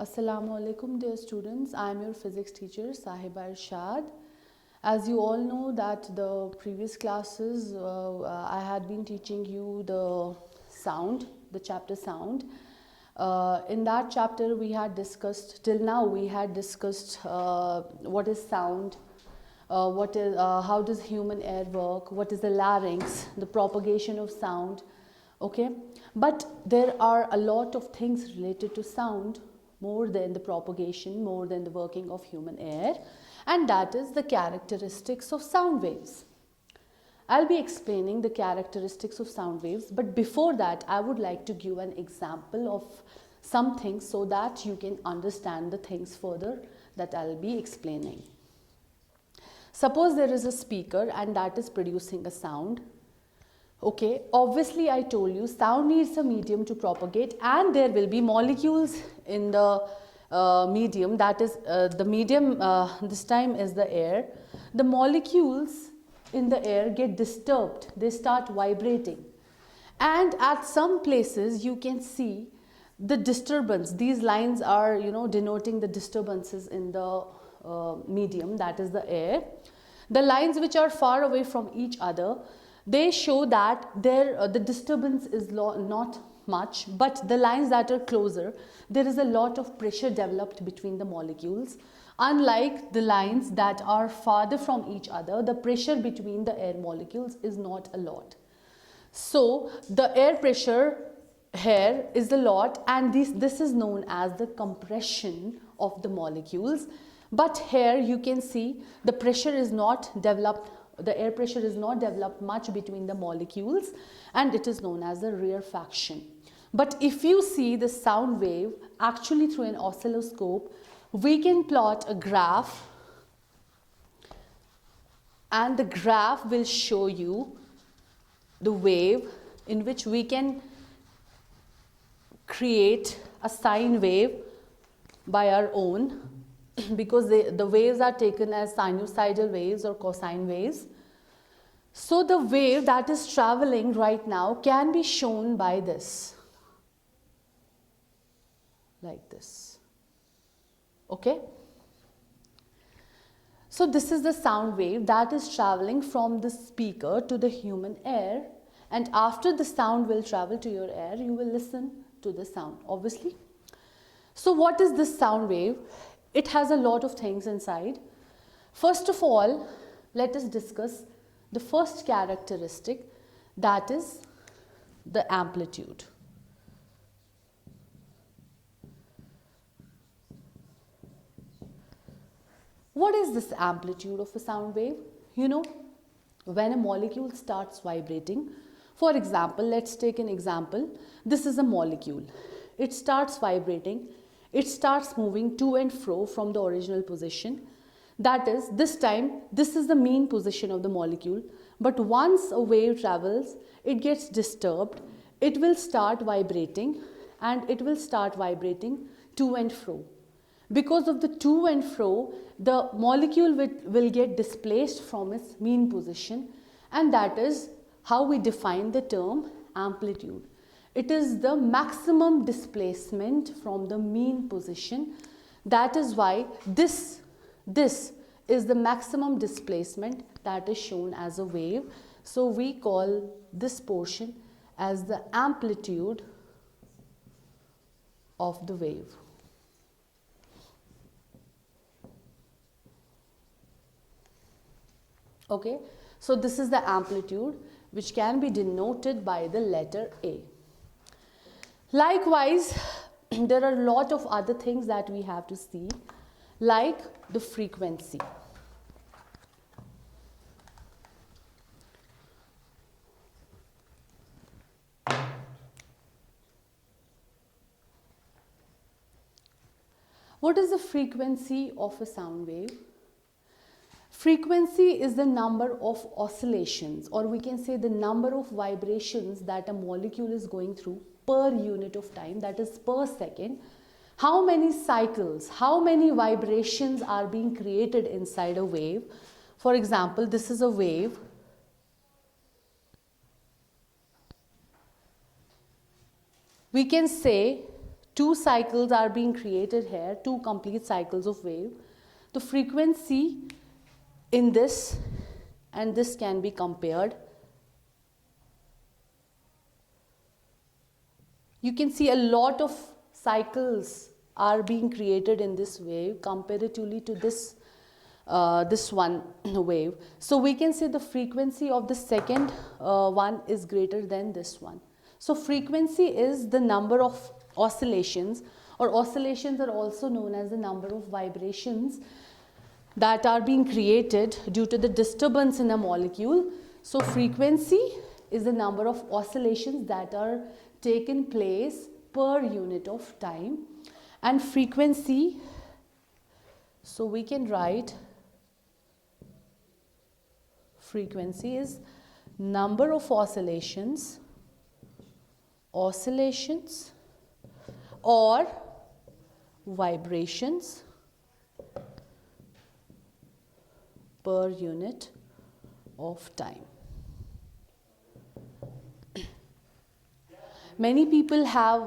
Assalamu alaikum dear students, I am your physics teacher Sahiba Irshad. As you all know that the previous classes I had been teaching you the sound, the chapter sound. In that chapter we had discussed, till now we had discussed what is sound, how does human air work, what is the larynx, the propagation of sound, okay. But there are a lot of things related to sound more than the propagation, more than the working of human air, and that is the characteristics of sound waves. I'll be explaining the characteristics of sound waves, but before that I would like to give an example of something so that you can understand the things further that I'll be explaining. Suppose there is a speaker and that is producing a sound. Okay, obviously I told you sound needs a medium to propagate, and there will be molecules in the medium, that is the medium this time is the air. The molecules in the air get disturbed, they start vibrating, and at some places you can see the disturbance. These lines are denoting the disturbances in the medium, that is the air. The lines which are far away from each other, they show that the disturbance is not much, but the lines that are closer, there is a lot of pressure developed between the molecules. Unlike the lines that are farther from each other, the pressure between the air molecules is not a lot. So the air pressure here is a lot, and this is known as the compression of the molecules. But here you can see the pressure is not developed, the air pressure is not developed much between the molecules, and it is known as the rarefaction. But if you see the sound wave actually through an oscilloscope, we can plot a graph, and the graph will show you the wave in which we can create a sine wave by our own, because the waves are taken as sinusoidal waves or cosine waves. So the wave that is traveling right now can be shown by this, like this, okay. So this is the sound wave that is traveling from the speaker to the human air, and after the sound will travel to your ear, you will listen to the sound, obviously. So what is this sound wave? It has a lot of things inside. First of all, let us discuss the first characteristic, that is the amplitude. What is this amplitude of a sound wave? When a molecule starts vibrating, for example, let's take an example. This is a molecule. It starts vibrating. It starts moving to and fro from the original position. That is, this time, this is the mean position of the molecule. But once a wave travels, it gets disturbed. It will start vibrating, and it will start vibrating to and fro. Because of the to and fro, the molecule will get displaced from its mean position, and that is how we define the term amplitude. It is the maximum displacement from the mean position. That is why this is the maximum displacement that is shown as a wave. So we call this portion as the amplitude of the wave. Okay, so this is the amplitude, which can be denoted by the letter A. Likewise, there are a lot of other things that we have to see, like the frequency. What is the frequency of a sound wave? Frequency is the number of oscillations, or we can say the number of vibrations that a molecule is going through per unit of time, that is per second. How many cycles, how many vibrations are being created inside a wave? For example, this is a wave. We can say two cycles are being created here, two complete cycles of wave. The frequency in this and this can be compared. You can see a lot of cycles are being created in this wave comparatively to this one wave. So we can say the frequency of the second one is greater than this one. So frequency is the number of oscillations, or oscillations are also known as the number of vibrations that are being created due to the disturbance in a molecule. So frequency is the number of oscillations that are taken place per unit of time, and frequency, so we can write frequency is number of oscillations or vibrations per unit of time. Many people have,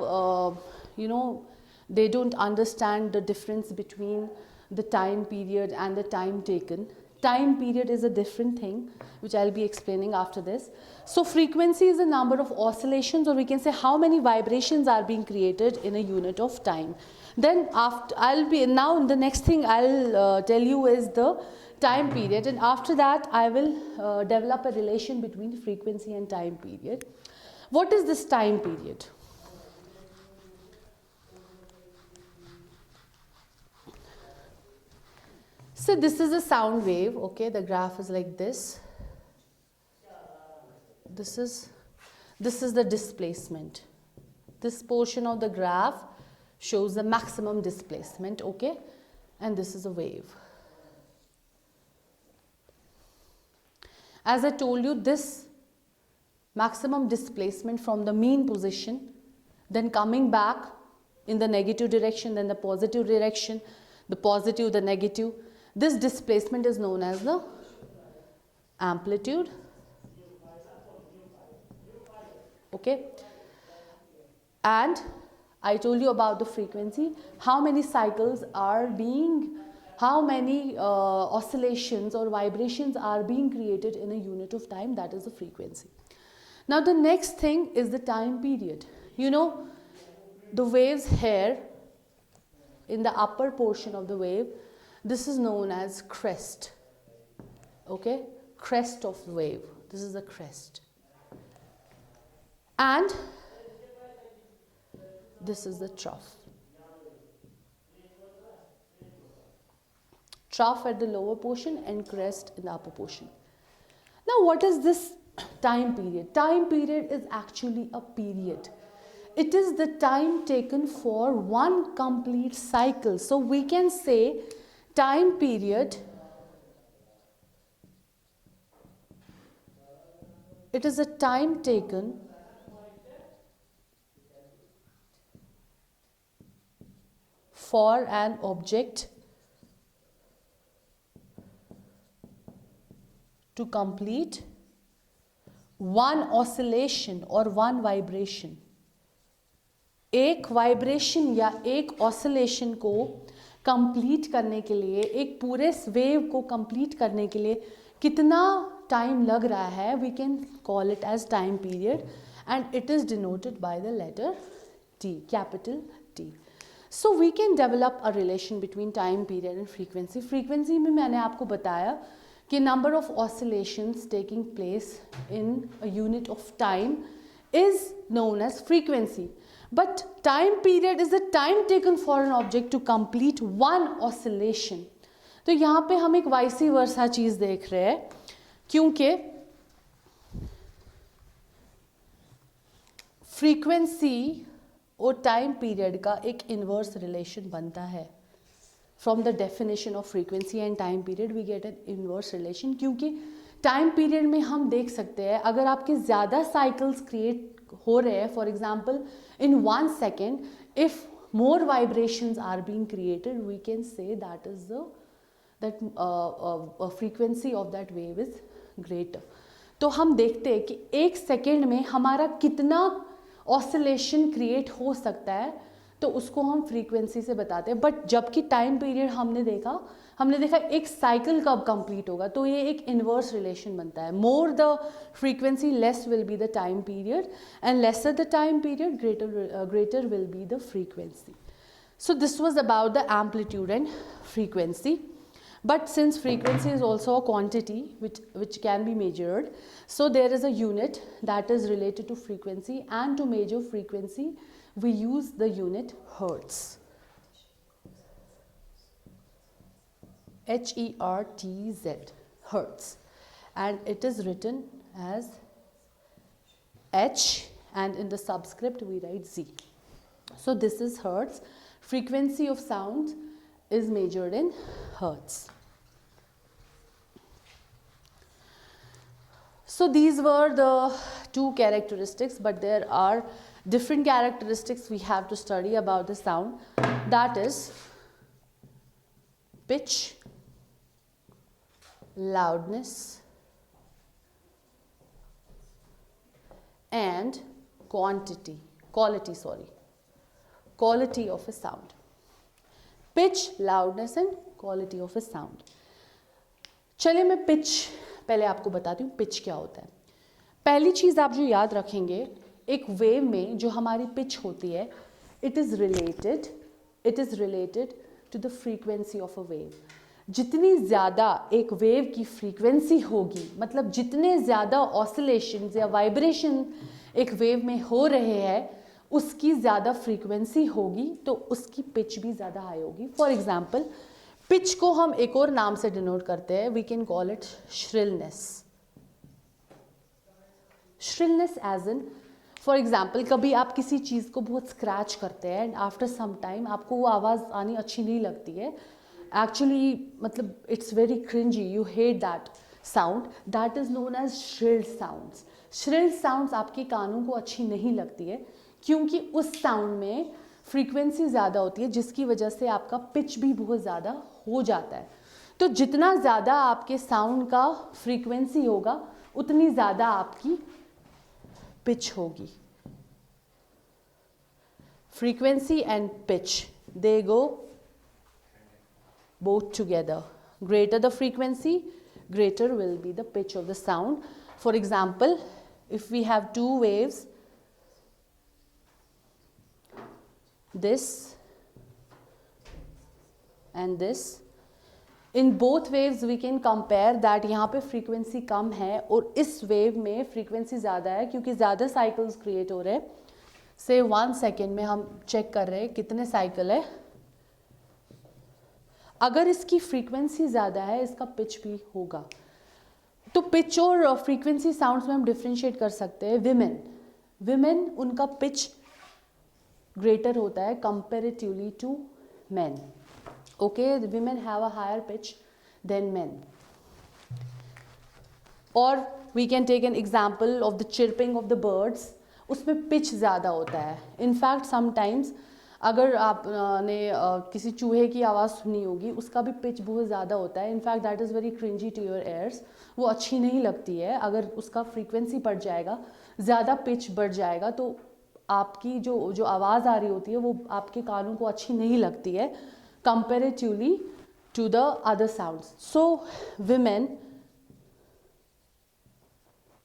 they don't understand the difference between the time period and the time taken. Time period is a different thing, which I'll be explaining after this. So frequency is the number of oscillations, or we can say how many vibrations are being created in a unit of time. Then after, now the next thing I'll tell you is the time period, and after that I will develop a relation between frequency and time period. What is this time period? So this is a sound wave, okay, the graph is like this. This is the displacement. This portion of the graph shows the maximum displacement, okay, and this is a wave. As I told you, this maximum displacement from the mean position, then coming back in the negative direction, then the positive direction, the positive, the negative. This displacement is known as the amplitude, okay. And I told you about the frequency, how many cycles are being, how many oscillations or vibrations are being created in a unit of time, that is the frequency. Now the next thing is the time period. You know, the waves here in the upper portion of the wave, this is known as crest, okay, crest of the wave. This is the crest. And this is the trough. Trough at the lower portion and crest in the upper portion. Now what is this time period? Time period is actually a period. It is the time taken for one complete cycle. So we can say time period, it is a time taken for an object to complete one oscillation or one vibration. एक vibration या एक oscillation को complete करने के लिए, एक पूरे wave को कंप्लीट करने के लिए कितना टाइम लग रहा है, we can call it as time period, and it is denoted by the letter T, capital T. So we can develop a relation between time period and frequency. Frequency में मैंने आपको बताया कि number of oscillations taking place in a unit of time is known as frequency. But time period is the time taken for an object to complete one oscillation. तो यहाँ पे हम एक वाइसी वर्सा चीज़ देख रहे हैं, क्योंकि फ्रीक्वेंसी और टाइम पीरियड का एक इन्वर्स रिलेशन बनता है. From the definition of frequency and time period we get an inverse relation, क्योंकि टाइम पीरियड में हम देख सकते हैं अगर आपके ज़्यादा साइकिल्स क्रिएट हो रहे हैं, for example in 1 second, if more vibrations are being created, we can say that is the frequency of that wave is greater. तो हम देखते हैं कि 1 सेकेंड में हमारा कितना ऑसिलेशन क्रिएट हो सकता है. तो उसको हम फ्रीक्वेंसी से बताते हैं. बट जबकि टाइम पीरियड हमने देखा एक साइकिल कब कंप्लीट होगा, तो ये एक इन्वर्स रिलेशन बनता है. More the frequency less will be the time period, and lesser the time period greater will be the frequency. So this was about the amplitude and frequency. But since frequency is also a quantity which can be measured, so there is a unit that is related to frequency, and to measure frequency we use the unit hertz. H-E-R-T-Z, hertz, and it is written as H, and in the subscript we write Z. So this is hertz. Frequency of sound is measured in hertz. So these were the two characteristics, but there are different characteristics we have to study about the sound. That is pitch, loudness, and quality of a sound. Pitch, loudness and quality of a sound. चलिए मैं pitch पहले आपको बताती हूँ pitch क्या होता है. पहली चीज़ आप जो याद रखेंगे, एक वेव में जो हमारी pitch होती है, it is related to the frequency of a wave. जितनी ज़्यादा एक वेव की फ्रीक्वेंसी होगी, मतलब जितने ज़्यादा ऑसिलेशंस या वाइब्रेशन एक वेव में हो रहे हैं, उसकी ज़्यादा फ्रीक्वेंसी होगी तो उसकी पिच भी ज़्यादा हाई होगी. फॉर एग्जाम्पल, पिच को हम एक और नाम से डिनोट करते हैं. We can call it shrillness. Shrillness as in, for example, कभी आप किसी चीज़ को बहुत स्क्रैच करते हैं एंड आफ्टर सम टाइम आपको वो आवाज़ आनी अच्छी नहीं लगती है. एक्चुअली मतलब it's very cringy, you hate that sound. That is known as shrilled sounds. Shrilled sounds आपके कानों को अच्छी नहीं लगती है क्योंकि उस साउंड में फ्रीक्वेंसी ज़्यादा होती है, जिसकी वजह से आपका पिच भी बहुत ज़्यादा हो जाता है. तो जितना ज़्यादा आपके साउंड का फ्रीक्वेंसी होगा उतनी ज़्यादा आपकी पिच होगी. Frequency and pitch, they go both together. Greater the frequency, greater will be the pitch of the sound. For example, if we have two waves, this and this, in both waves we can compare that यहाँ पे frequency कम है और इस wave में frequency ज़्यादा है क्योंकि ज़्यादा cycles create हो रहे हैं. Say 1 second में हम check कर रहे हैं कितने cycle है. अगर इसकी फ्रीक्वेंसी ज़्यादा है, इसका पिच भी होगा. तो पिच और फ्रीक्वेंसी साउंड्स में हम डिफ्रेंशिएट कर सकते हैं. विमेन उनका पिच ग्रेटर होता है comparatively to men. Okay, women have a higher pitch than men. और we can take an example of the chirping of the birds. उसमें पिच ज़्यादा होता है. इनफैक्ट समटाइम्स अगर आपने किसी चूहे की आवाज़ सुनी होगी, उसका भी पिच बहुत ज़्यादा होता है. In fact that is very cringy to your ears. वो अच्छी नहीं लगती है. अगर उसका फ्रीक्वेंसी बढ़ जाएगा, ज़्यादा पिच बढ़ जाएगा, तो आपकी जो आवाज़ आ रही होती है वो आपके कानों को अच्छी नहीं लगती है comparatively to the other sounds. So women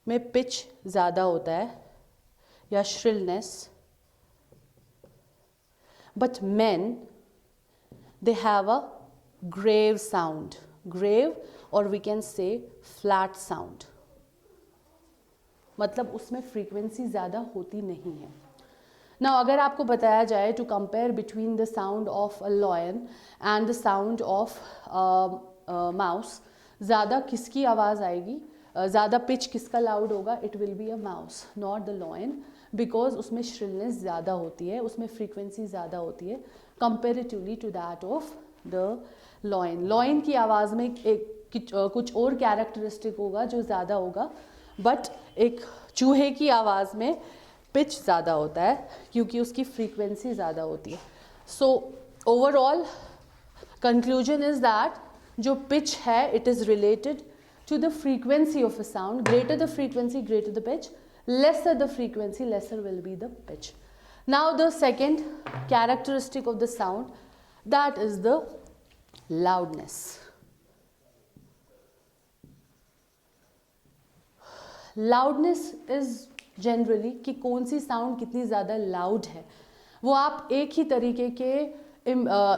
में पिच ज़्यादा होता है या shrillness. But men, they have a grave sound, grave, or we can say flat sound. मतलब उसमें फ्रीक्वेंसी ज़्यादा होती नहीं है. Now अगर आपको बताया जाए to compare between the sound of a lion and the sound of mouse, ज़्यादा किसकी आवाज़ आएगी, ज़्यादा पिच किसका लाउड होगा? It will be a mouse, not the lion. Because उसमें श्रिलनेस ज़्यादा होती है, उसमें फ्रीक्वेंसी ज़्यादा होती है comparatively to that of the lion. Lion की आवाज़ में कुछ और कैरेक्टरिस्टिक होगा जो ज़्यादा होगा, बट एक चूहे की आवाज़ में पिच ज़्यादा होता है क्योंकि उसकी फ्रीक्वेंसी ज़्यादा होती है. So overall conclusion is that जो पिच है it is related to the frequency of a sound. Greater the frequency, greater the pitch. Lesser the frequency, lesser will be the pitch. Now the second characteristic of the sound, that is the loudness. Loudness is generally कि कौन सी sound कितनी ज़्यादा loud है, वो आप एक ही तरीके के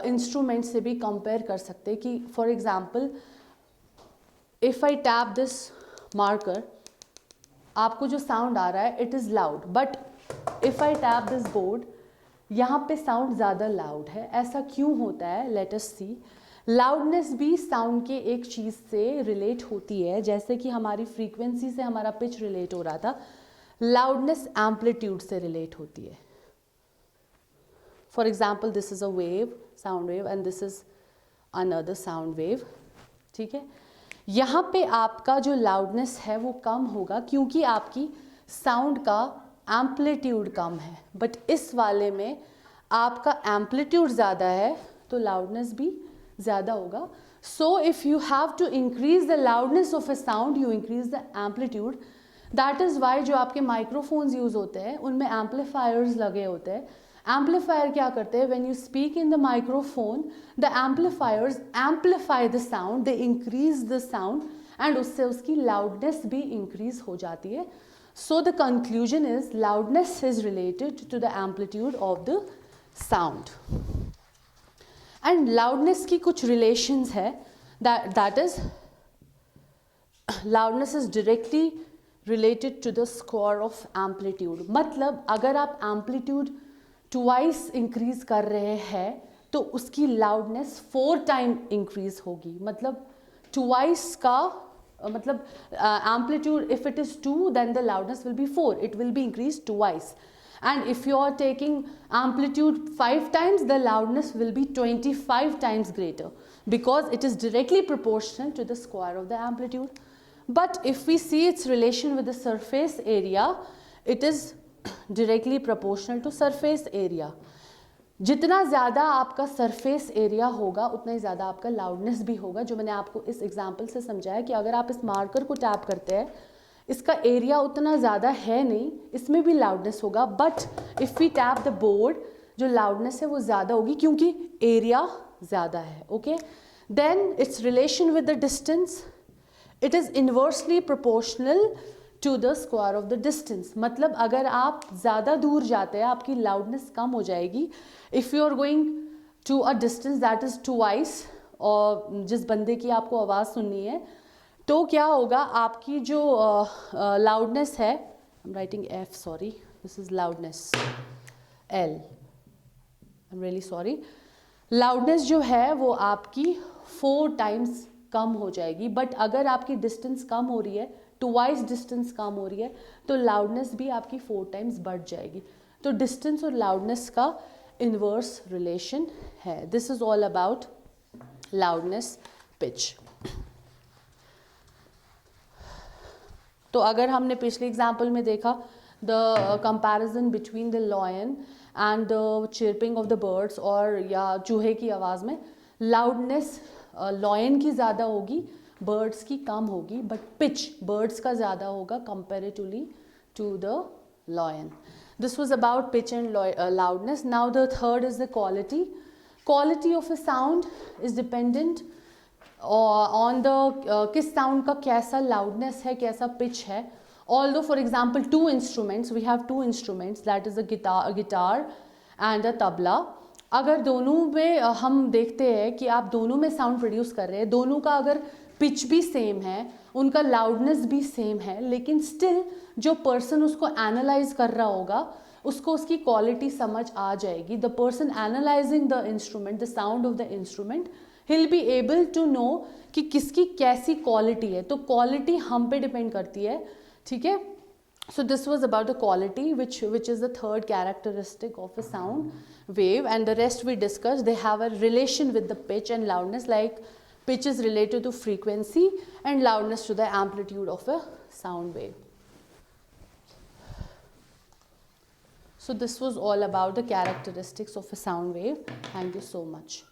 इंस्ट्रूमेंट से भी कंपेयर कर सकते हैं. कि for example if I tap this marker, आपको जो साउंड आ रहा है it is loud, but if I tap this board, यहाँ पे साउंड ज़्यादा लाउड है. ऐसा क्यों होता है? लेट अस सी. लाउडनेस भी साउंड के एक चीज़ से रिलेट होती है. जैसे कि हमारी फ्रीक्वेंसी से हमारा पिच रिलेट हो रहा था, लाउडनेस एम्पलीट्यूड से रिलेट होती है. For example this is a wave, sound wave, and this is another sound wave. ठीक है, यहाँ पे आपका जो लाउडनेस है वो कम होगा क्योंकि आपकी साउंड का एम्पलीट्यूड कम है. बट इस वाले में आपका एम्पलीट्यूड ज़्यादा है तो लाउडनेस भी ज़्यादा होगा. So if you have to increase the loudness of a sound, you increase the amplitude. That is why जो आपके माइक्रोफोन्स यूज़ होते हैं उनमें एम्पलीफायर्स लगे होते हैं. एम्पलीफायर क्या करते हैं? When you speak in the microphone, the amplifiers amplify the sound, they increase the sound, and उससे उसकी लाउडनेस भी इंक्रीज हो जाती है. So the conclusion is loudness is related to the amplitude of the sound. And loudness की कुछ relations है. That is loudness is directly related to the square of amplitude. मतलब अगर आप एम्पलीट्यूड ट्वाइस इंक्रीज कर रहे हैं तो उसकी लाउडनेस 4 टाइम इंक्रीज होगी. मतलब ट्वाइस का मतलब amplitude if it is 2 then the loudness will be 4, it will be increased twice. And if you are taking amplitude 5 times, the loudness will be 25 times greater because it is directly proportional to the square of the amplitude. But if we see its relation with the surface area, it is directly proportional to surface area. जितना ज़्यादा आपका surface area होगा उतना ही ज़्यादा आपका loudness भी होगा. जो मैंने आपको इस एग्जांपल से समझाया कि अगर आप इस मार्कर को टैप करते हैं, इसका एरिया उतना ज़्यादा है नहीं, इसमें भी लाउडनेस होगा. But if we tap the board, जो लाउडनेस है वो ज़्यादा होगी क्योंकि एरिया ज़्यादा है. Okay, then its relation with the distance, it is inversely proportional to the square of the distance. मतलब अगर आप ज़्यादा दूर जाते हैं आपकी लाउडनेस कम हो जाएगी. If you are going to a distance that is twice, और जिस बंदे की आपको आवाज़ सुननी है, तो क्या होगा, आपकी जो लाउडनेस है, I am writing F, sorry, this is loudness L, I am really sorry. Loudness जो है वो आपकी 4 टाइम्स कम हो जाएगी. बट अगर आपकी डिस्टेंस कम हो रही है, ट्वाइस डिस्टेंस कम हो रही है, तो लाउडनेस भी आपकी 4 टाइम्स बढ़ जाएगी. तो डिस्टेंस और लाउडनेस का इन्वर्स रिलेशन है. This is all about loudness, pitch. तो अगर हमने पिछले एग्जाम्पल में देखा the comparison between the lion and the chirping of the birds, और या चूहे की आवाज़ में लाउडनेस लॉयन की ज़्यादा होगी, बर्ड्स की कम होगी. बट पिच बर्ड्स का ज़्यादा होगा comparatively to the lion. This was about pitch and loudness. Now the third is the quality. Quality of a sound is dependent on the किस sound का कैसा loudness है, कैसा pitch है. Although for example 2 instruments, we have 2 instruments, that is a guitar and a tabla. अगर दोनों में हम देखते हैं कि आप दोनों में साउंड प्रोड्यूस कर रहे हैं, दोनों का अगर पिच भी सेम है, उनका लाउडनेस भी सेम है, लेकिन स्टिल जो पर्सन उसको एनालाइज कर रहा होगा उसको उसकी क्वालिटी समझ आ जाएगी. The person analysing the instrument, the sound of the instrument, he'll be able to know कि किसकी कैसी क्वालिटी है. तो क्वालिटी हम पे डिपेंड करती है. ठीक है, so this was about the quality, which is the third characteristic of a sound wave, and the rest we discussed. They have a relation with the pitch and loudness, like pitch is related to frequency and loudness to the amplitude of a sound wave. So this was all about the characteristics of a sound wave. Thank you so much.